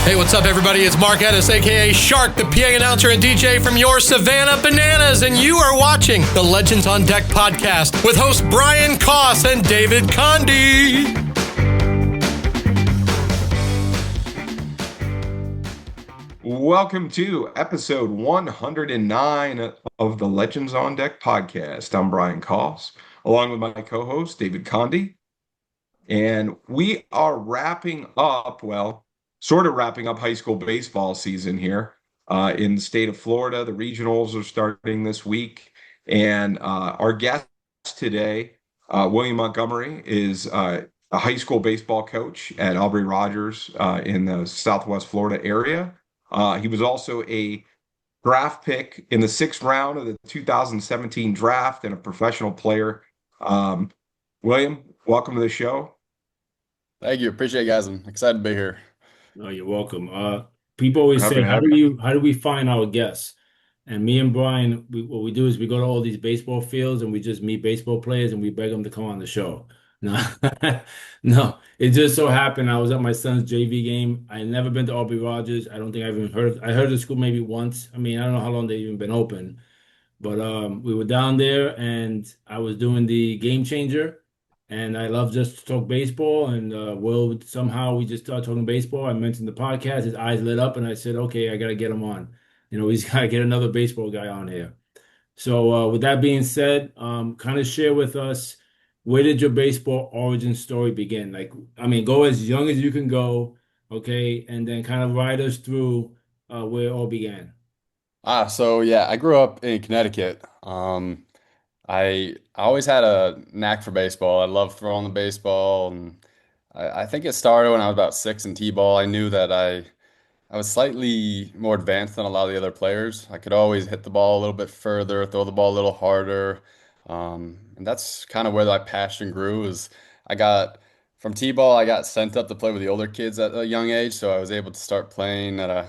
Hey, what's up, everybody? It's Mark Ediss, a.k.a. Shark, the PA announcer and DJ from your Savannah Bananas, and you are watching the Legends on Deck podcast with hosts Brian Koss and David Condi. Welcome to episode 109 of the Legends on Deck podcast. I'm Brian Koss, along with my co-host, David Condi, and we are wrapping up, sort of wrapping up high school baseball season here in the state of Florida. The regionals are starting this week, and our guest today, William Montgomerie, is a high school baseball coach at Aubrey Rogers in the Southwest Florida area. He was also a draft pick in the 6th round of the 2017 draft and a professional player. William, welcome to the show. Thank you. Appreciate it, guys. I'm excited to be here. No, you're welcome. People always say, how do we find our guests? And me and Brian, what we do is we go to all these baseball fields and we just meet baseball players and we beg them to come on the show. No, no, it just so happened I was at my son's JV game. I had never been to Aubrey Rogers. I don't think I've even heard. I heard of the school maybe once. I mean, I don't know how long they've even been open, but we were down there and I was doing the game changer. And I love just to talk baseball, and somehow we just started talking baseball. I mentioned the podcast. His eyes lit up, and I said, okay, I got to get him on. He's got to get another baseball guy on here. So with that being said, kind of share with us, where did your baseball origin story begin? Go as young as you can go, okay? And then kind of ride us through where it all began. I grew up in Connecticut. I always had a knack for baseball. I loved throwing the baseball, and I think it started when I was about 6 in T-ball. I knew that I was slightly more advanced than a lot of the other players. I could always hit the ball a little bit further, throw the ball a little harder, and that's kind of where that passion grew. From T-ball, I got sent up to play with the older kids at a young age, so I was able to start playing at a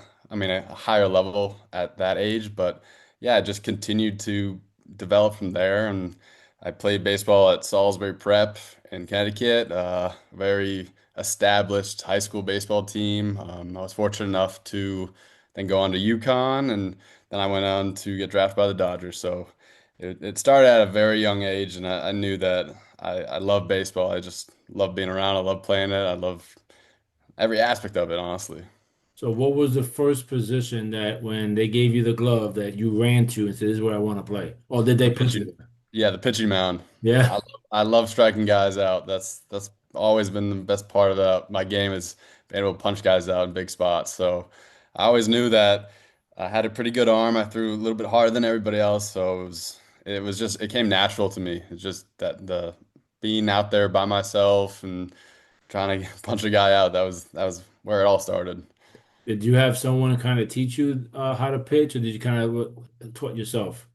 higher level at that age. But yeah, I just continued to develop from there, and I played baseball at Salisbury Prep in Connecticut, very established high school baseball team. I was fortunate enough to then go on to UConn, and then I went on to get drafted by the Dodgers. So it started at a very young age, and I knew that I love baseball. I just love being around. I love playing it. I love every aspect of it, honestly. So what was the first position that when they gave you the glove that you ran to and said, this is where I want to play? Or did they put you there? Yeah, the pitching mound. Yeah. I love striking guys out. That's always been the best part of my game, is being able to punch guys out in big spots. So I always knew that I had a pretty good arm. I threw a little bit harder than everybody else. So it came natural to me. It's just that the being out there by myself and trying to punch a guy out, that was where it all started. Did you have someone kind of teach you how to pitch, or did you kind of taught yourself?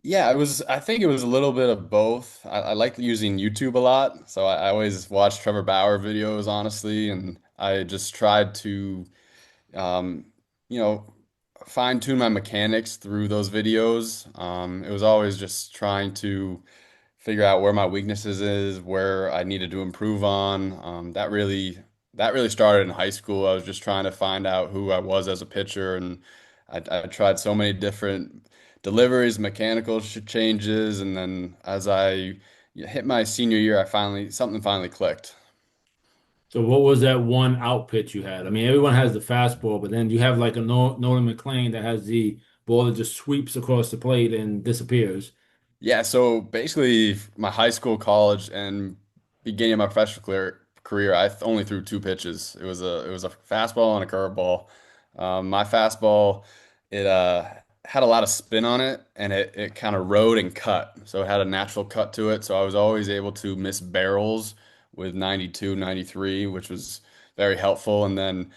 Yeah, I think it was a little bit of both. I like using YouTube a lot, so I always watch Trevor Bauer videos, honestly, and I just tried to, um, you know, fine tune my mechanics through those videos. It was always just trying to figure out where my weaknesses is, where I needed to improve on. That really started in high school. I was just trying to find out who I was as a pitcher, and I tried so many different deliveries, mechanical changes, and then as I hit my senior year, something finally clicked. So what was that one out pitch you had? I mean, everyone has the fastball, but then you have like a Nolan McLean that has the ball that just sweeps across the plate and disappears. Yeah, so basically, my high school, college, and beginning of my professional career, I only threw 2 pitches. It was a fastball and a curveball. My fastball, it had a lot of spin on it, and it kind of rode and cut, so it had a natural cut to it. So I was always able to miss barrels with 92, 93, which was very helpful. And then,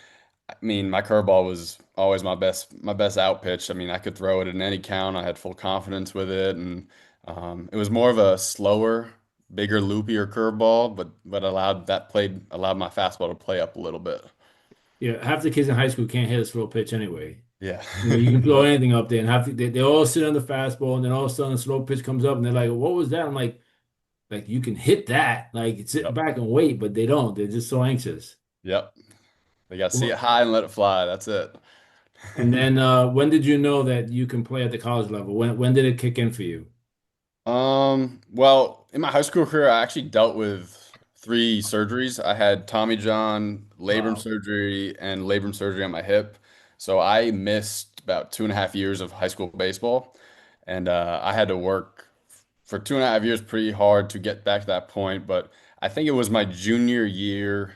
I mean, my curveball was always my best out pitch. I mean, I could throw it in any count. I had full confidence with it, and it was more of a slower, bigger, loopier curveball, but allowed my fastball to play up a little bit. Yeah, half the kids in high school can't hit a slow pitch anyway. Yeah. You can throw anything up there, and they all sit on the fastball, and then all of a sudden a slow pitch comes up, and they're like, "What was that?" I'm like you can hit that, like sit back and wait, but they don't. They're just so anxious. Yep. They got to see it high and let it fly. That's it. And then when did you know that you can play at the college level? When did it kick in for you? Well, in my high school career, I actually dealt with three surgeries. I had Tommy John, labrum Wow. surgery, and labrum surgery on my hip. So I missed about 2.5 years of high school baseball, and I had to work for 2.5 years pretty hard to get back to that point. But I think it was my junior year.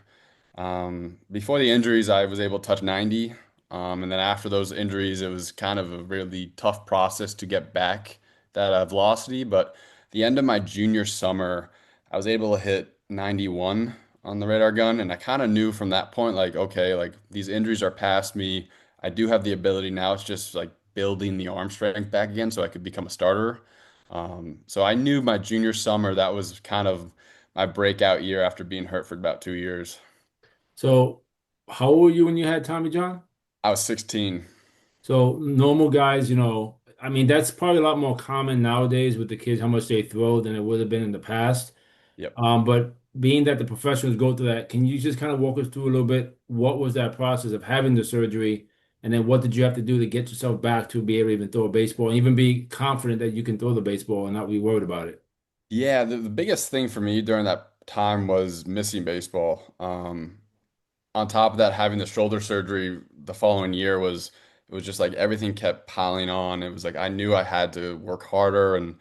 Before the injuries, I was able to touch 90. And then after those injuries, it was kind of a really tough process to get back that velocity. But the end of my junior summer, I was able to hit 91 on the radar gun. And I kind of knew from that point, like, okay, like these injuries are past me. I do have the ability now. It's just like building the arm strength back again so I could become a starter. So I knew my junior summer, that was kind of my breakout year after being hurt for about 2 years. So how old were you when you had Tommy John? I was 16. So normal guys, I mean, that's probably a lot more common nowadays with the kids, how much they throw than it would have been in the past. Yep. But being that the professionals go through that, can you just kind of walk us through a little bit? What was that process of having the surgery? And then what did you have to do to get yourself back to be able to even throw a baseball and even be confident that you can throw the baseball and not be worried about it? Yeah, the biggest thing for me during that time was missing baseball. On top of that, having the shoulder surgery the following year was it was just like everything kept piling on. It was like I knew I had to work harder and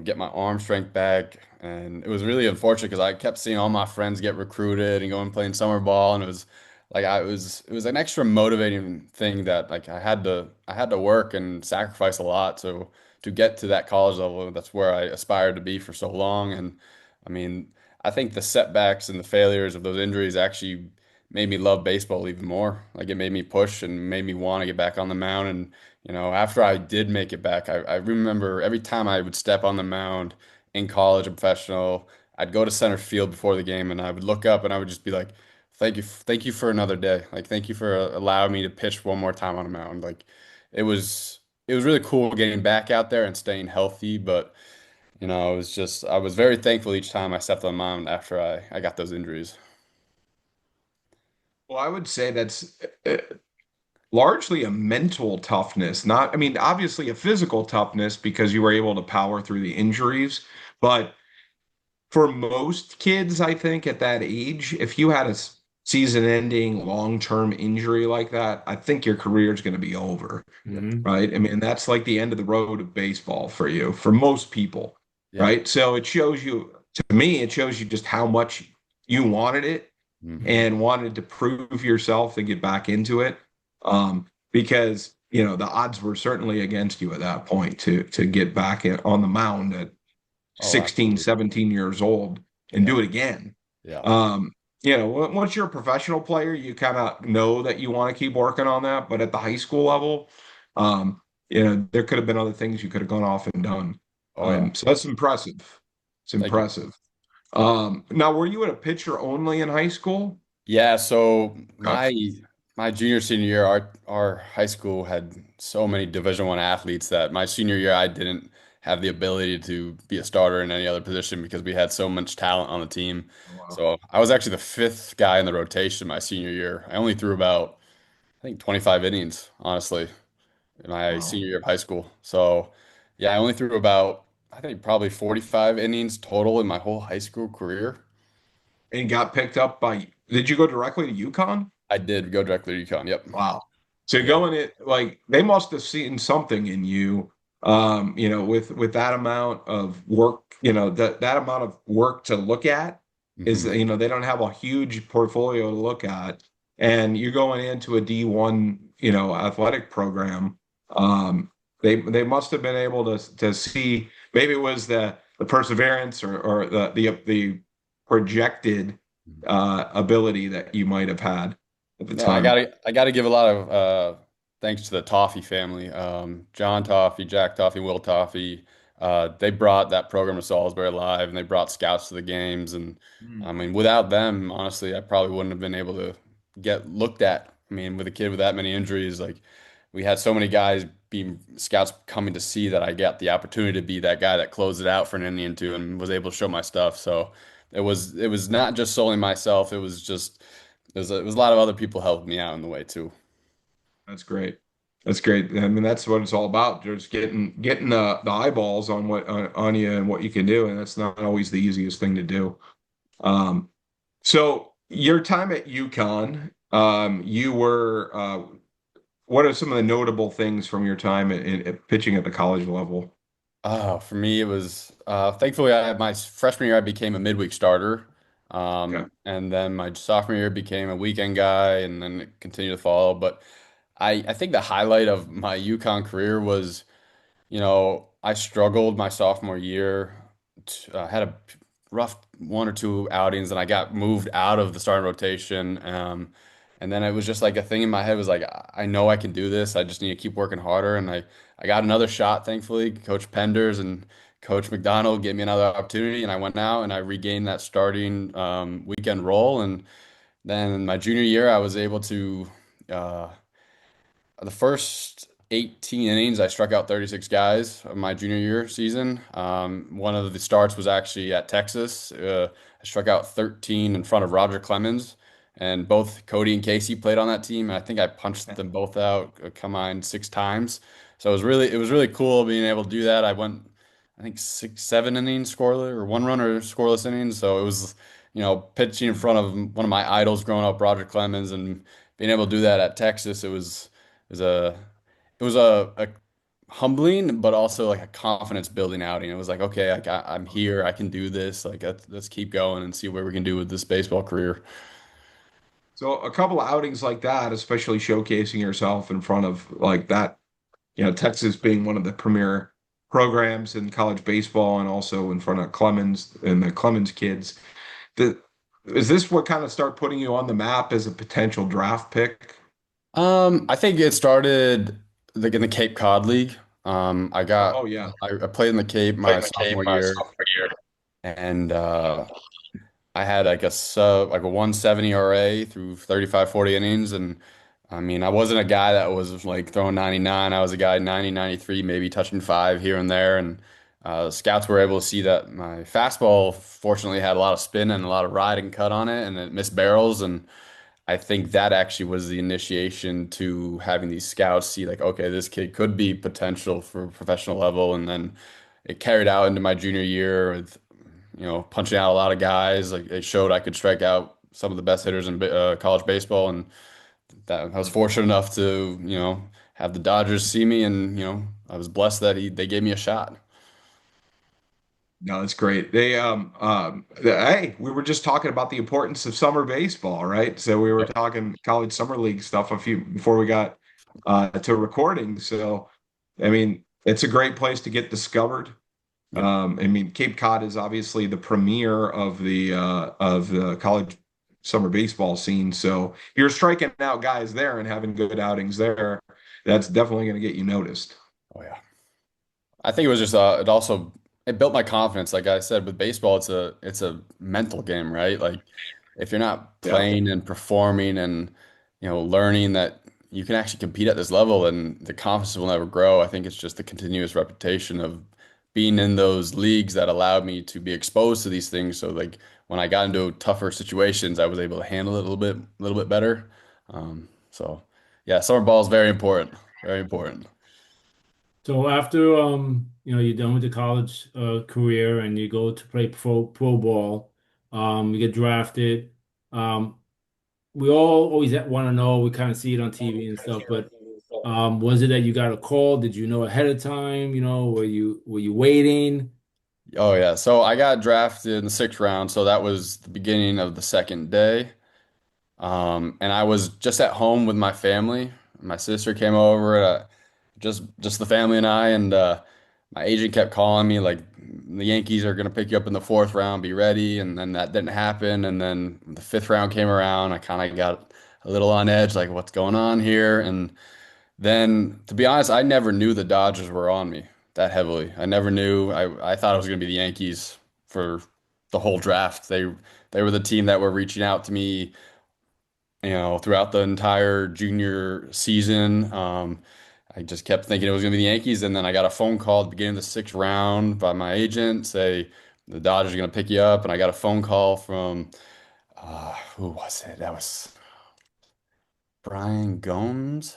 get my arm strength back. And it was really unfortunate because I kept seeing all my friends get recruited and going playing summer ball, and it was like it was an extra motivating thing that like I had to work and sacrifice a lot to get to that college level. That's where I aspired to be for so long. And I mean, I think the setbacks and the failures of those injuries actually made me love baseball even more. Like it made me push and made me want to get back on the mound. And after I did make it back, I remember every time I would step on the mound in college and professional, I'd go to center field before the game and I would look up and I would just be like, thank you for another day. Like, thank you for allowing me to pitch one more time on a mound. Like, it was really cool getting back out there and staying healthy. But, it was just, I was very thankful each time I stepped on the mound after I got those injuries. Well, I would say that's largely a mental toughness, not, I mean, obviously a physical toughness because you were able to power through the injuries. But for most kids, I think at that age, if you had a season-ending long-term injury like that, I think your career is going to be over, Hmm. right? I mean, that's like the end of the road of baseball for you, for most people, Yeah. right? So it shows you, to me, it shows you just how much you wanted it Hmm. and wanted to prove yourself and get back into it. Because the odds were certainly against you at that point to get back on the mound at Oh, 16, absolutely. 17 years old and Yeah. do it again. Yeah. Um, once you're a professional player, you kind of know that you want to keep working on that. But at the high school level, um, there could have been other things you could have gone off and done. Oh, yeah. So that's impressive. It's Thank you. impressive. Now, were you a pitcher only in high school? Yeah, so Okay. my junior senior year, our high school had so many Division I athletes that my senior year I didn't have the ability to be a starter in any other position because we had so much talent on the team. Oh, wow. So I was actually the fifth guy in the rotation my senior year. I only threw about I think 25 innings, honestly, in my Wow. senior year of high school. So yeah, I only threw about I think probably 45 innings total in my whole high school career. And got picked up did you go directly to UConn? I did go directly to UConn. Yep. Wow. So Yeah. going it like they must have seen something in you, with that amount of work, that amount of work to look at is, Hmm. they don't have a huge portfolio to look at. And you're going into a D1, athletic program. They must have been able to see maybe it was the perseverance or the projected ability that you might have had at the No, time. I gotta give a lot of thanks to the Toffee family. John Toffee, Jack Toffee, Will Toffee. They brought that program to Salisbury alive and they brought scouts to the games. And I mean, without them, honestly, I probably wouldn't have been able to get looked at. I mean, with a kid with that many injuries, like we had so many guys being scouts coming to see that I got the opportunity to be that guy that closed it out for an Indian too and was able to show my stuff. So it was not just solely myself. It was just It was a lot of other people helping me out in the way too. That's great. That's great. I mean, that's what it's all about. Just getting the eyeballs on what on you and what you can do, and that's not always the easiest thing to do. Um, so your time at UConn, you were what are some of the notable things from your time at pitching at the college level? For me, it was thankfully my freshman year I became a midweek starter, Okay. and then my sophomore year became a weekend guy, and then it continued to follow. But I think the highlight of my UConn career was, I struggled my sophomore year. Had a rough one or two outings, and I got moved out of the starting rotation. And then it was just like a thing in my head was like, I know I can do this. I just need to keep working harder. And I got another shot, thankfully. Coach Penders and Coach McDonald gave me another opportunity, and I went out and I regained that starting weekend role. And then my junior year, I was able to. The first 18 innings, I struck out 36 guys of my junior year season. One of the starts was actually at Texas. I struck out 13 in front of Roger Clemens, and both Cody and Casey played on that team. And I think I punched them both out combined 6 times. So it was really cool being able to do that. I went, I think 6, 7 innings scoreless or one run or scoreless innings. So it was, pitching in front of one of my idols growing up, Roger Clemens, and being able to do that at Texas. It was a it was a humbling, but also like a confidence building outing. It was like, okay, I'm here, I can do this. Like let's keep going and see what we can do with this baseball career. So a couple of outings like that, especially showcasing yourself in front of like that, Texas being one of the premier programs in college baseball and also in front of Clemens and the Clemens kids. The, is this what kind of start putting you on the map as a potential draft pick? I think it started like in the Cape Cod League. I got Oh yeah. I played in the Cape my sophomore year, and I had like a 170 RA through 35, 40 innings. And I mean, I wasn't a guy that was like throwing 99. I was a guy 90, 93, maybe touching five here and there. And scouts were able to see that my fastball fortunately had a lot of spin and a lot of ride and cut on it, and it missed barrels. And I think that actually was the initiation to having these scouts see like, okay, this kid could be potential for professional level. And then it carried out into my junior year with, punching out a lot of guys. Like it showed I could strike out some of the best hitters in college baseball, and that I was fortunate enough to, have the Dodgers see me, and I was blessed that they gave me a shot. No, that's great. Hey, we were just talking about the importance of summer baseball, right? So we were Yep. talking college summer league stuff a few before we got to recording. So, I mean, it's a great place to get discovered. Yep. I mean, Cape Cod is obviously the premier of the college summer baseball scene. So you're striking out guys there and having good outings there. That's definitely going to get you noticed. Oh yeah. I think it was just it built my confidence. Like I said, with baseball, it's a mental game, right? Like if you're not Yeah. playing and performing and learning that you can actually compete at this level, then the confidence will never grow. I think it's just the continuous repetition of being in those leagues that allowed me to be exposed to these things. So like when I got into tougher situations, I was able to handle it a little bit better. So yeah, summer ball is very important, very important. So after you're done with the college career and you go to play pro ball, you get drafted. Um, we all always want to know. We kind of see it on TV and stuff, but was it that you got a call? Did you know ahead of time? Were you waiting? Oh yeah. So I got drafted in the sixth round, so that was the beginning of the second day. And I was just at home with my family. My sister came over, just the family and I, and my agent kept calling me like the Yankees are gonna pick you up in the fourth round, be ready. And then that didn't happen. And then the fifth round came around. I kind of got a little on edge, like what's going on here? And then, to be honest, I never knew the Dodgers were on me that heavily. I never knew. I thought it was going to be the Yankees for the whole draft. They were the team that were reaching out to me, throughout the entire junior season. I just kept thinking it was going to be the Yankees, and then I got a phone call at the beginning of the sixth round by my agent say the Dodgers are going to pick you up, and I got a phone call from who was it? That was. Brian Gomes,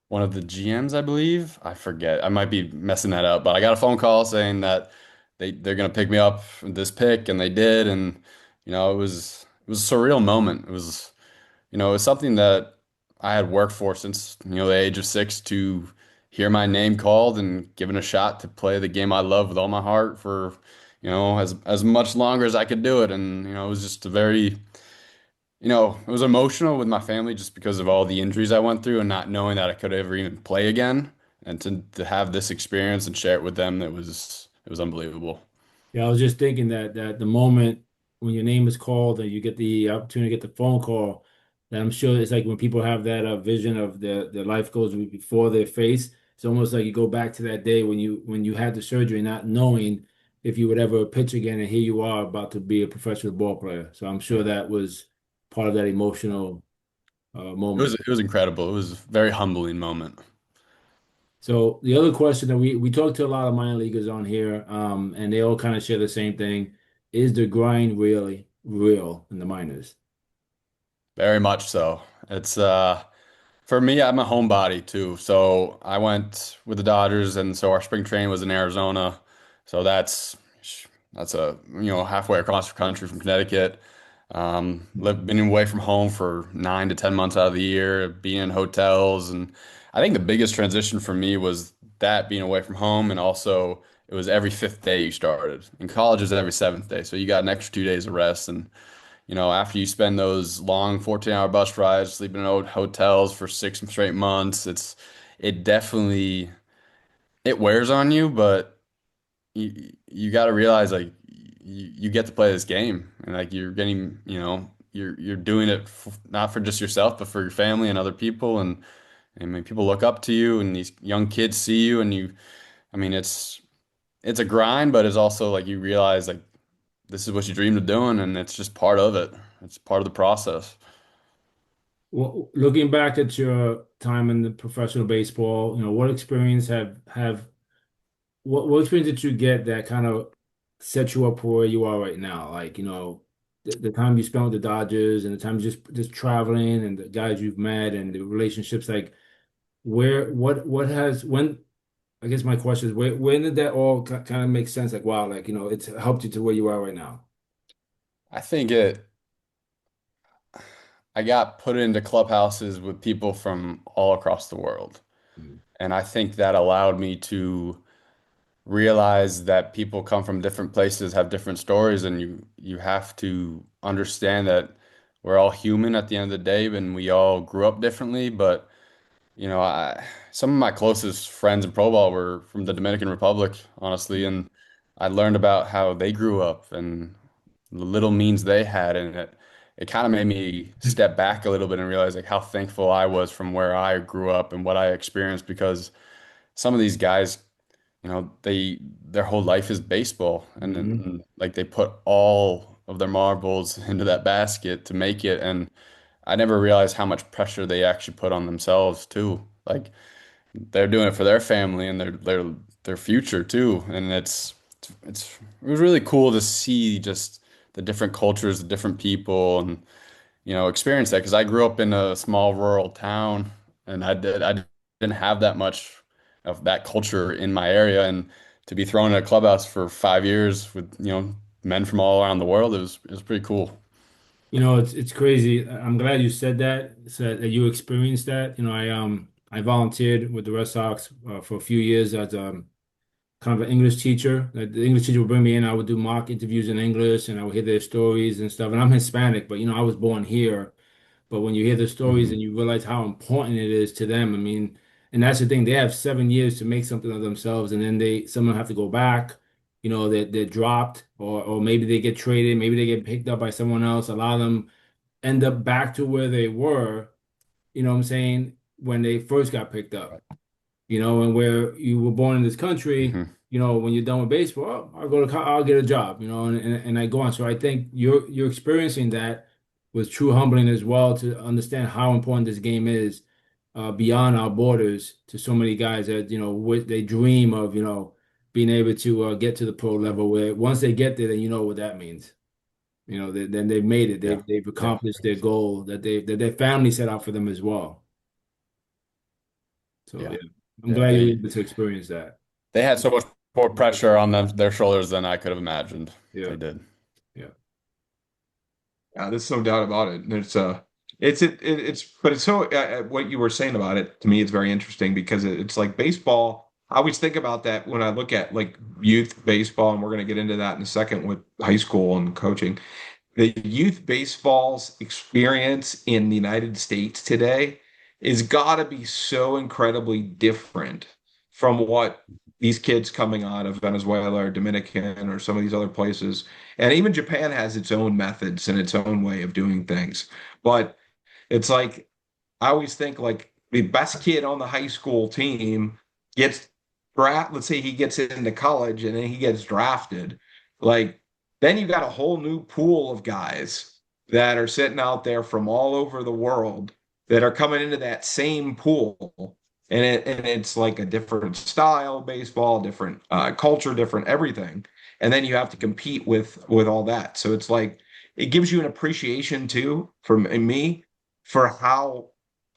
one of the GMs, I believe. I forget. I might be messing that up, but I got a phone call saying that they're gonna pick me up for this pick, and they did, and it was a surreal moment. It was something that I had worked for since, the age of 6 to hear my name called and given a shot to play the game I love with all my heart for, as much longer as I could do it. And, it was just a very, it was emotional with my family just because of all the injuries I went through and not knowing that I could ever even play again. And to have this experience and share it with them, it was unbelievable. Yeah, I was just thinking that the moment when your name is called and you get the opportunity to get the phone call, that I'm sure it's like when people have that vision of their life goes before their face. It's almost like you go back to that day when you had the surgery, not knowing if you would ever pitch again, and here you are about to be a professional ball player. So I'm sure that was part of that emotional It was moment. it was incredible. It was a very humbling moment. So the other question that we talked to a lot of minor leaguers on here, and they all kind of share the same thing. Is the grind really real in the minors? Very much so. It's For me, I'm a homebody too. So I went with the Dodgers, and so our spring training was in Arizona. So that's halfway across the country from Connecticut. Been away from home for 9 to 10 months out of the year, being in hotels, and I think the biggest transition for me was that being away from home, and also it was every fifth day you started. In college, it's every seventh day, so you got an extra 2 days of rest, and after you spend those long 14-hour bus rides, sleeping in old hotels for 6 straight months, it definitely it wears on you, but you got to realize like you get to play this game, and like you're getting, you're doing it not for just yourself, but for your family and other people, and I mean people look up to you, and these young kids see you, and I mean it's a grind, but it's also like you realize like this is what you dreamed of doing, and it's just part of it. It's part of the process. Well, looking back at your time in the professional baseball, what experience have what experience did you get that kind of set you up for where you are right now? Like, the time you spent with the Dodgers and the time just traveling and the guys you've met and the relationships, like where what has when I guess my question is when did that all kind of make sense? Like, wow, like, it's helped you to where you are right now. I think I got put into clubhouses with people from all across the world. Mhm. And I think that allowed me to realize that people come from different places, have different stories, and you have to understand that we're all human at the end of the day, and we all grew up differently. But some of my closest friends in pro ball were from the Dominican Republic, honestly, and I learned about how they grew up and the little means they had, and it kind of made me step back a little bit and realize like how thankful I was from where I grew up and what I experienced, because some of these guys, their whole life is baseball, and, Mhm. like they put all of their marbles into that basket to make it, and I never realized how much pressure they actually put on themselves too. Like they're doing it for their family and their future too. And it was really cool to see just the different cultures, the different people, and experience that because I grew up in a small rural town, and I didn't have that much of that culture in my area, and to be thrown in a clubhouse for 5 years with men from all around the world, it was pretty cool. It's crazy. I'm glad you said that, said that you experienced that. I volunteered with the Red Sox for a few years as kind of an English teacher. The English teacher would bring me in. I would do mock interviews in English, and I would hear their stories and stuff. And I'm Hispanic, but I was born here. But when you hear the stories Hmm. and you realize how important it is to them, I mean, and that's the thing. They have 7 years to make something of themselves, and then some of them have to go back. They're dropped, or maybe they get traded, maybe they get picked up by someone else. A lot of them end up back to where they were, what I'm saying, when they first got picked up, and where you were born in this country, Hmm. when you're done with baseball, oh, I'll get a job, and I go on. So I think you're experiencing that was true humbling as well to understand how important this game is beyond our borders to so many guys that, they dream of, being able to get to the pro level where once they get there, then you know what that means. Then they've made it. Yeah. They've Yeah. accomplished their goal that their family set out for them as well. So Yeah. yeah, I'm Yeah. glad you were able to experience that. They had so much more pressure on their shoulders than I could have imagined. Yeah, They did. yeah, Yeah, there's no doubt about it. And but it's so what you were saying about it to me, it's very interesting because it's like baseball. I always think about that when I look at like youth baseball, and we're going to get into that in a second with high school and coaching. The youth baseball's experience in the United States today is got to be so incredibly different from what these kids coming out of Venezuela or Dominican or some of these other places. And even Japan has its own methods and its own way of doing things. But it's like, I always think like the best kid on the high school team gets let's say he gets into college and then he gets drafted. Like, then you got a whole new pool of guys that are sitting out there from all over the world that are coming into that same pool. And it's like a different style of baseball, different culture, different everything. And then you have to compete with all that. So it's like it gives you an appreciation too, from me, for how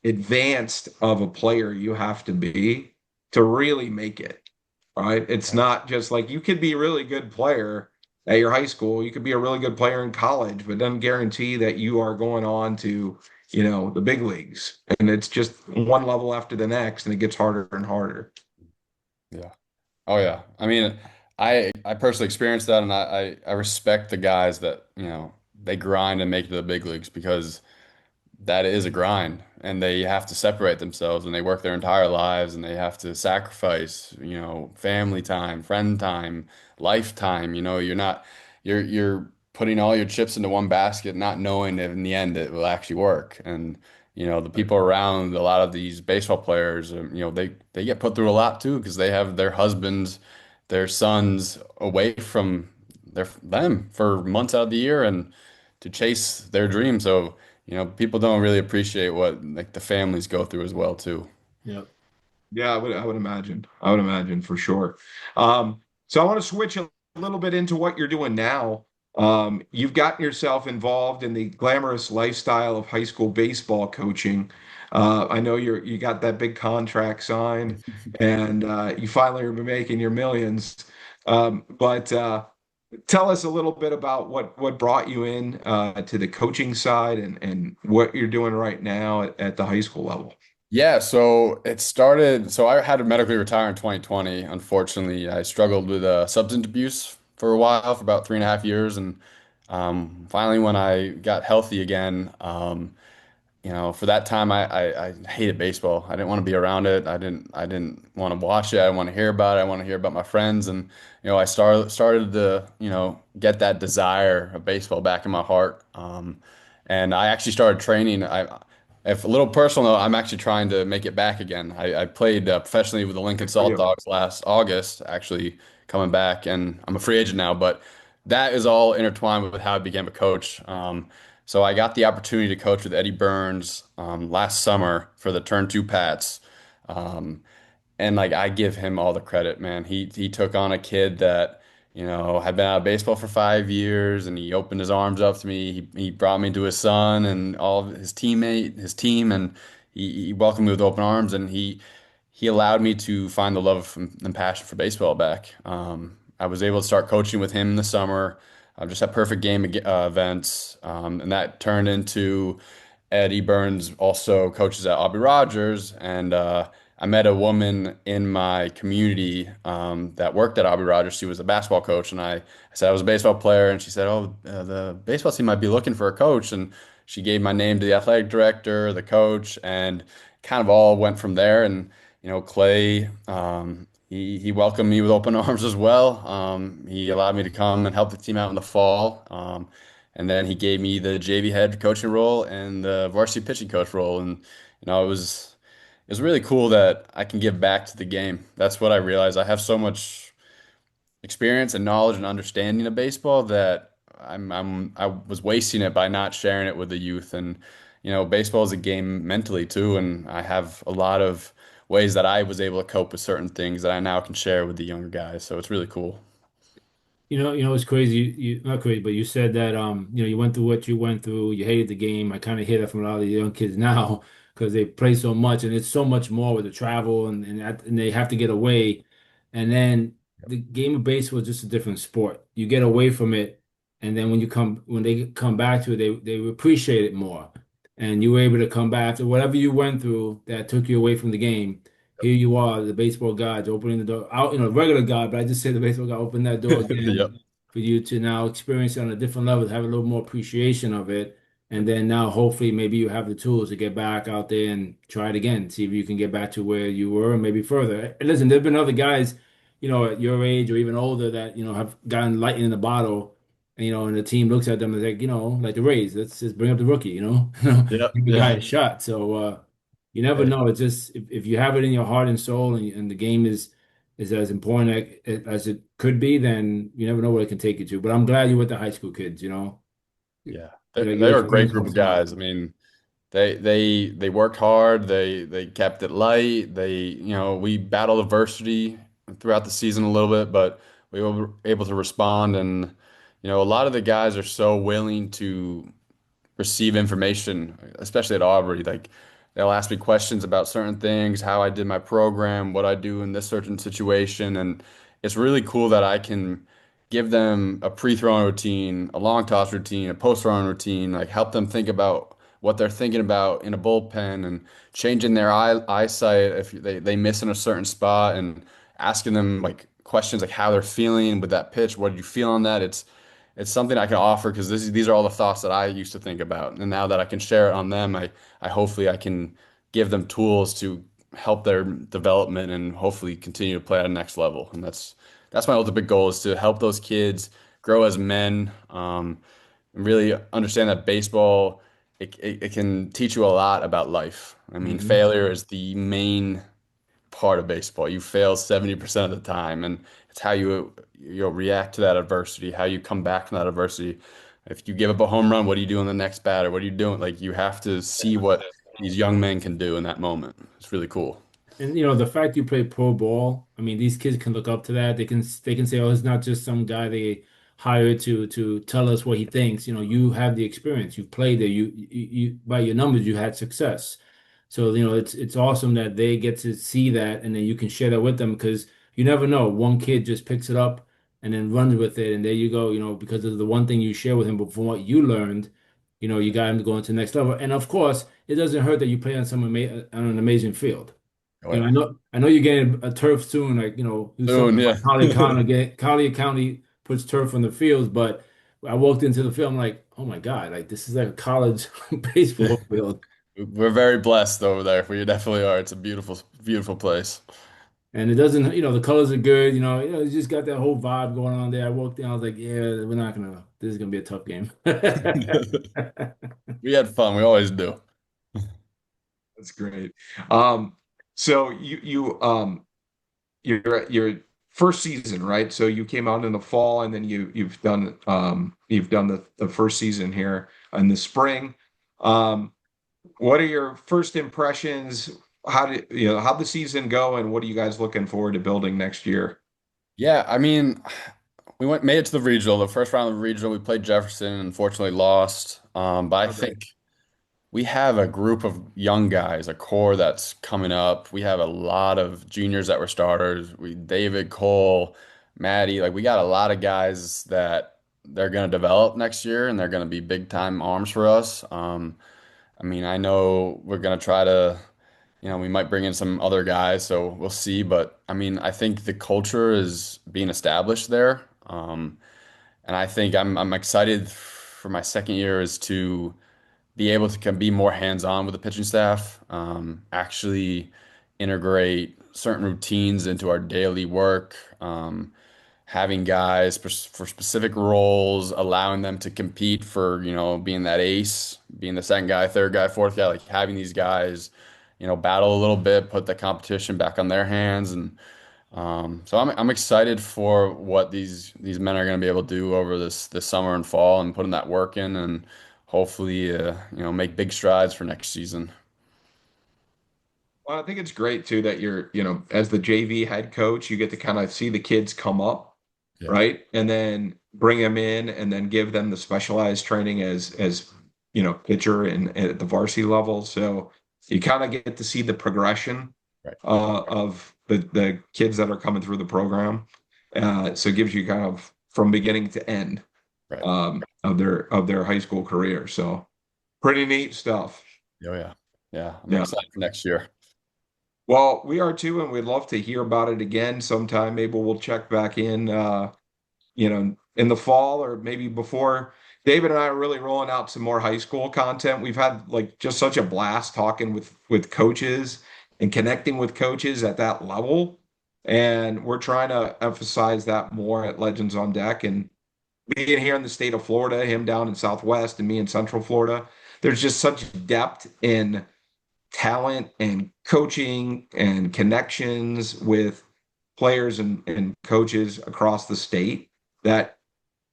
advanced of a player you have to be to really make it. Right? It's not just like you could be a really good player at your high school, you could be a really good player in college, but it doesn't guarantee that you are going on to, the big leagues. And it's just one level after the next, and it gets harder and harder. Yeah. Oh yeah. I mean, I personally experienced that, and I respect the guys that, they grind and make it to the big leagues because that is a grind, and they have to separate themselves, and they work their entire lives, and they have to sacrifice, family time, friend time, lifetime. You're putting all your chips into one basket, not knowing if in the end it will actually work. And the people around a lot of these baseball players, they get put through a lot too because they have their husbands, their sons away from them for months out of the year and to chase their dreams. So people don't really appreciate what like the families go through as well too. yeah. Yeah, I would imagine. I would imagine for sure. So I want to switch a little bit into what you're doing now. You've gotten yourself involved in the glamorous lifestyle of high school baseball coaching. I know you got that big contract signed, and you finally are making your millions. But tell us a little bit about what brought you in to the coaching side and what you're doing right now at the high school level. Yeah, so it started. So I had to medically retire in 2020. Unfortunately, I struggled with substance abuse for a while, for about 3.5 years, and finally, when I got healthy again, for that time, I hated baseball. I didn't want to be around it. I didn't want to watch it. I didn't want to hear about it. I want to hear about my friends, and I started to get that desire of baseball back in my heart. And I actually started training. If a little personal, I'm actually trying to make it back again. I played professionally with the Lincoln Good for Salt you. Dogs last August, actually coming back, and I'm a free agent now. But that is all intertwined with how I became a coach. So I got the opportunity to coach with Eddie Burns last summer for the Turn Two Pats. Um, and like I give him all the credit, man. He took on a kid that, had been out of baseball for 5 years, and he opened his arms up to me. He brought me to his son and all of his team, and he welcomed me with open arms, and he allowed me to find the love and passion for baseball back. I was able to start coaching with him in the summer, just at perfect game events, and that turned into Eddie Burns also coaches at Aubrey Rogers, and I met a woman in my community that worked at Aubrey Rogers. She was a basketball coach, and I said I was a baseball player, and she said, "Oh, the baseball team might be looking for a coach." And she gave my name to the athletic director, the coach, and kind of all went from there. And Clay, he welcomed me with open arms as well. He allowed me to come and help the team out in the fall. And then he gave me the JV head coaching role and the varsity pitching coach role. And it was really cool that I can give back to the game. That's what I realized. I have so much experience and knowledge and understanding of baseball that I was wasting it by not sharing it with the youth. And baseball is a game mentally too, and I have a lot of ways that I was able to cope with certain things that I now can share with the younger guys. So it's really cool. It's crazy. You not crazy, but you said that you went through what you went through. You hated the game. I kind of hear that from a lot of the young kids now because they play so much, and it's so much more with the travel and they have to get away. And then the game of baseball is just a different sport. You get away from it, and then when they come back to it, they appreciate it more. And you were able to come back to whatever you went through that took you away from the game. Here you are, the baseball gods opening the door out, regular God, but I just say the baseball God opened that door again Yep. for you to now experience it on a different level, have a little more appreciation of it. And then now hopefully maybe you have the tools to get back out there and try it again, see if you can get back to where you were and maybe further. And listen, there've been other guys, at your age or even older that, have gotten lightning in the bottle. And the team looks at them and like, like the Rays, let's just bring up the rookie, Yep. give the guy Yeah. a shot. So you never Hey, know. It's just if you have it in your heart and soul and the game is as important as it could be, then you never know where it can take you to. But I'm glad you're with the high school kids, yeah. Your They're a great experience group was of smart. guys. I mean, they worked hard. They kept it light. We battled adversity throughout the season a little bit, but we were able to respond. And a lot of the guys are so willing to receive information, especially at Aubrey. Like they'll ask me questions about certain things, how I did my program, what I do in this certain situation, and it's really cool that I can give them a pre-throwing routine, a long toss routine, a post-throwing routine, like help them think about what they're thinking about in a bullpen and changing their eyesight if they miss in a certain spot and asking them like questions like how they're feeling with that pitch. What did you feel on that? It's something I can offer because these are all the thoughts that I used to think about. And now that I can share it on them, I hopefully I can give them tools to help their development and hopefully continue to play at a next level. And that's my ultimate goal is to help those kids grow as men, and really understand that baseball it can teach you a lot about life. I mean, Hmm. failure is the main part of baseball. You fail 70% of the time, and it's how you'll react to that adversity, how you come back from that adversity. If you give up a home run, what do you do in the next batter? What are you doing? Like you have to see what these young men can do in that moment. It's really cool. And the fact you play pro ball, I mean, these kids can look up to that. They can say, "Oh, it's not just some guy they hired to tell us what he thinks." You have the experience. You've played there. You by your numbers, you had success. So, it's awesome that they get to see that and then you can share that with them because you never know. One kid just picks it up and then runs with it, and there you go. Because of the one thing you share with him, but from what you learned, you got him to go into the next level. And of course, it doesn't hurt that you play on an amazing field. Oh, yeah. I know you're getting a turf soon. Like, you was talking Soon, yeah. about Collier County puts turf on the fields, but I walked into the field, I'm like, oh my God, like this is like a college baseball field. We're very blessed over there. We definitely are. It's a beautiful, beautiful place. And it doesn't, the colors are good, you just got that whole vibe going on there. I walked in, I was like, yeah, this is gonna be a tough game. We had fun. We always do. That's great. Um, so your first season, right? So you came out in the fall, and then you've done the first season here in the spring. Um, what are your first impressions? How'd the season go, and what are you guys looking forward to building next year? Yeah, I mean, we made it to the regional, the first round of the regional. We played Jefferson and unfortunately lost. But I Okay. think we have a group of young guys, a core that's coming up. We have a lot of juniors that were starters. David, Cole, Maddie, like we got a lot of guys that they're going to develop next year and they're going to be big time arms for us. I mean, I know we're going to try to, we might bring in some other guys, so we'll see. But I mean, I think the culture is being established there. And I think I'm excited for my second year is to be able to be more hands-on with the pitching staff, actually integrate certain routines into our daily work, having guys for specific roles, allowing them to compete for, being that ace, being the second guy, third guy, fourth guy, like having these guys, battle a little bit, put the competition back on their hands. And so I'm excited for what these men are going to be able to do over this summer and fall and putting that work in and hopefully make big strides for next season. Well, I think it's great too that as the JV head coach, you get to kind of see the kids come up Yeah. right? And then bring them in and then give them the specialized training as pitcher and at the varsity level. So you kind of get to see the progression Right. of the kids that are coming through the program. So it gives you kind of from beginning to end Right. of their high school career. So pretty neat stuff. Oh yeah. Yeah. I'm excited for next year. Well, we are too, and we'd love to hear about it again sometime. Maybe we'll check back in, in the fall or maybe before. David and I are really rolling out some more high school content. We've had like just such a blast talking with coaches and connecting with coaches at that level. And we're trying to emphasize that more at Legends on Deck. And being here in the state of Florida, him down in Southwest and me in Central Florida, there's just such depth in talent and coaching and connections with players and coaches across the state that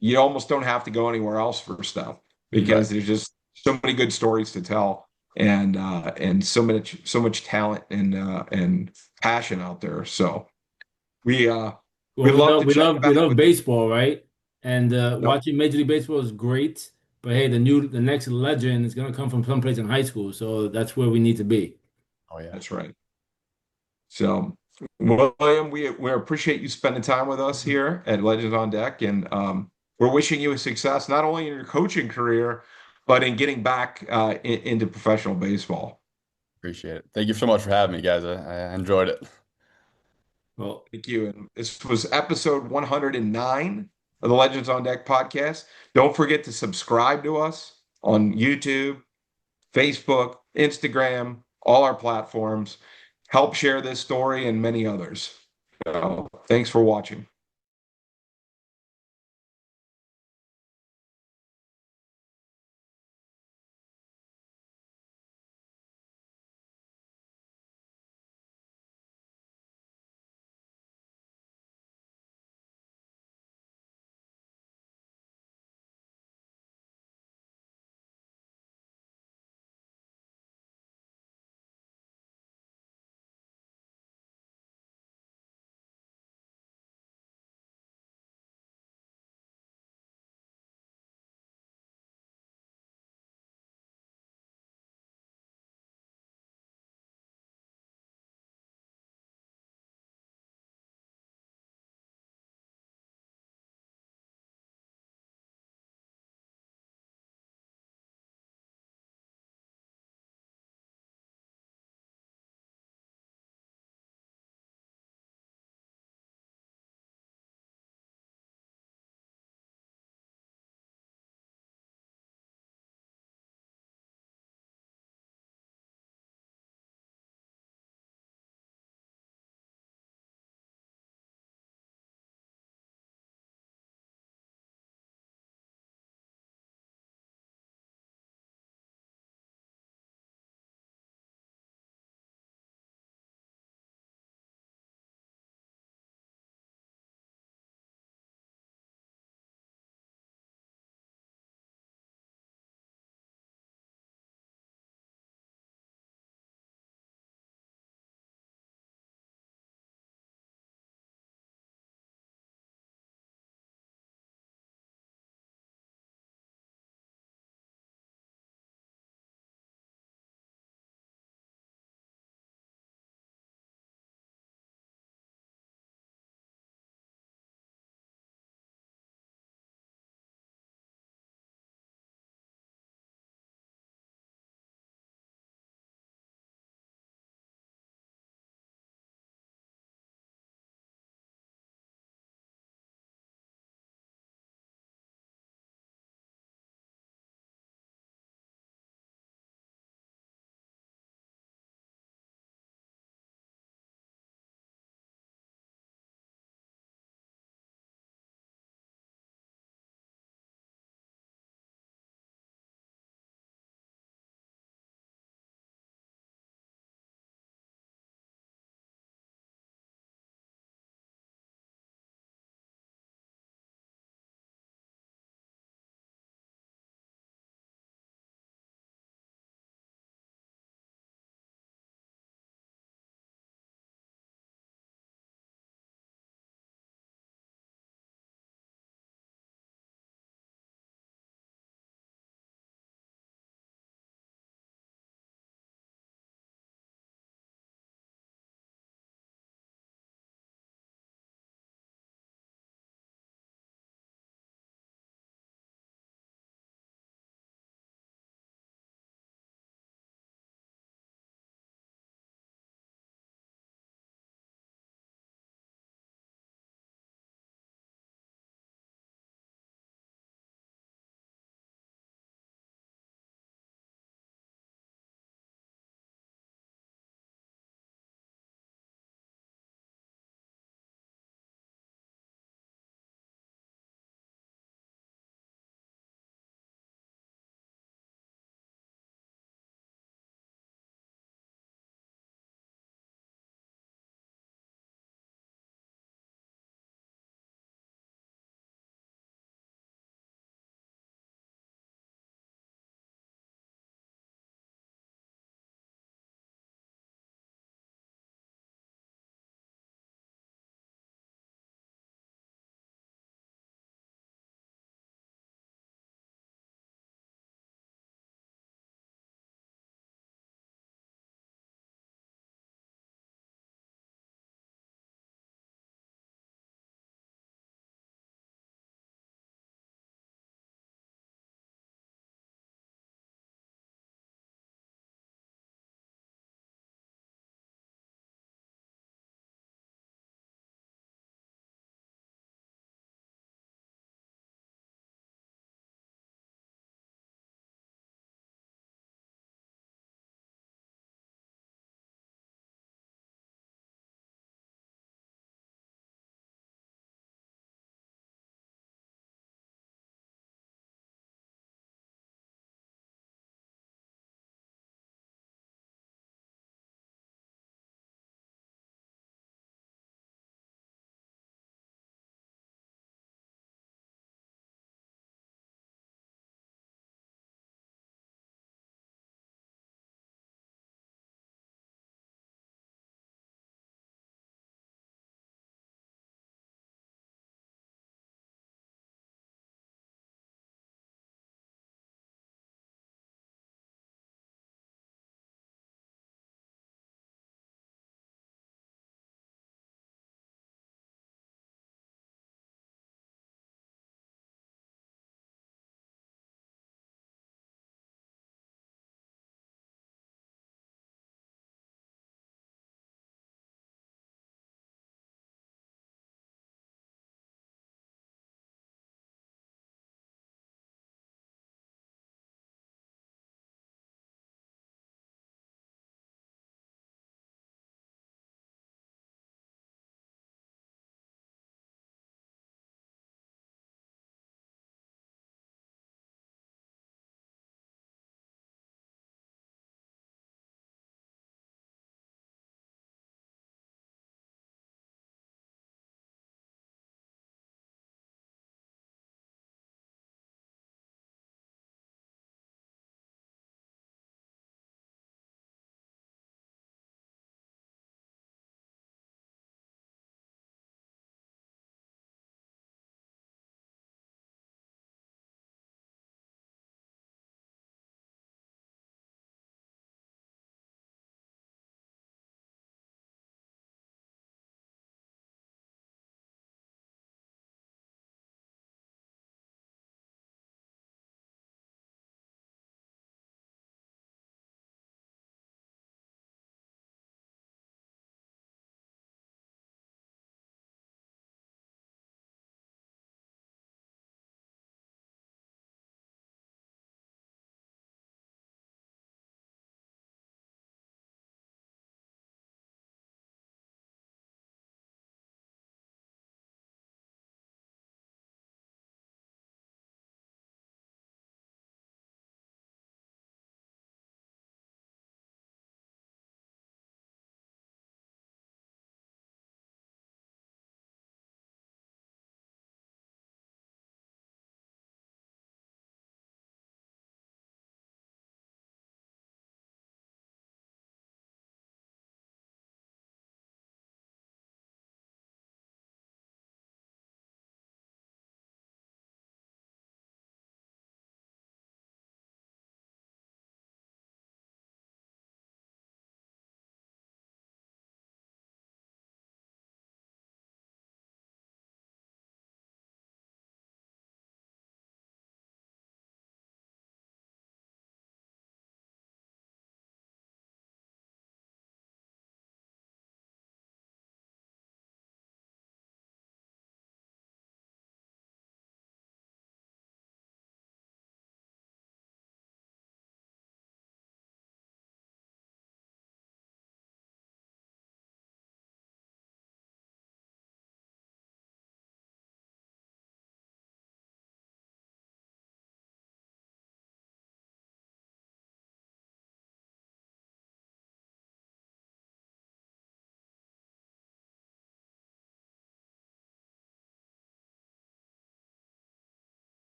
you almost don't have to go anywhere else for stuff because there's just so many good stories to tell and so much talent and passion out there. So we love baseball, right? And Yep. watching Major League Baseball is great. But hey, the next legend is gonna come from someplace in high school, so that's where we need to be. Oh yeah. That's right. So, William, we appreciate you spending time with us here at Legends on Deck, and we're wishing you a success not only in your coaching career, but in getting back into professional baseball. Appreciate it. Thank you so much for having me, guys. I enjoyed it. Well, thank you. And this was episode 109 of the Legends on Deck podcast. Don't forget to subscribe to us on YouTube, Facebook, Instagram, all our platforms. Help share this story and many others. So, thanks for watching.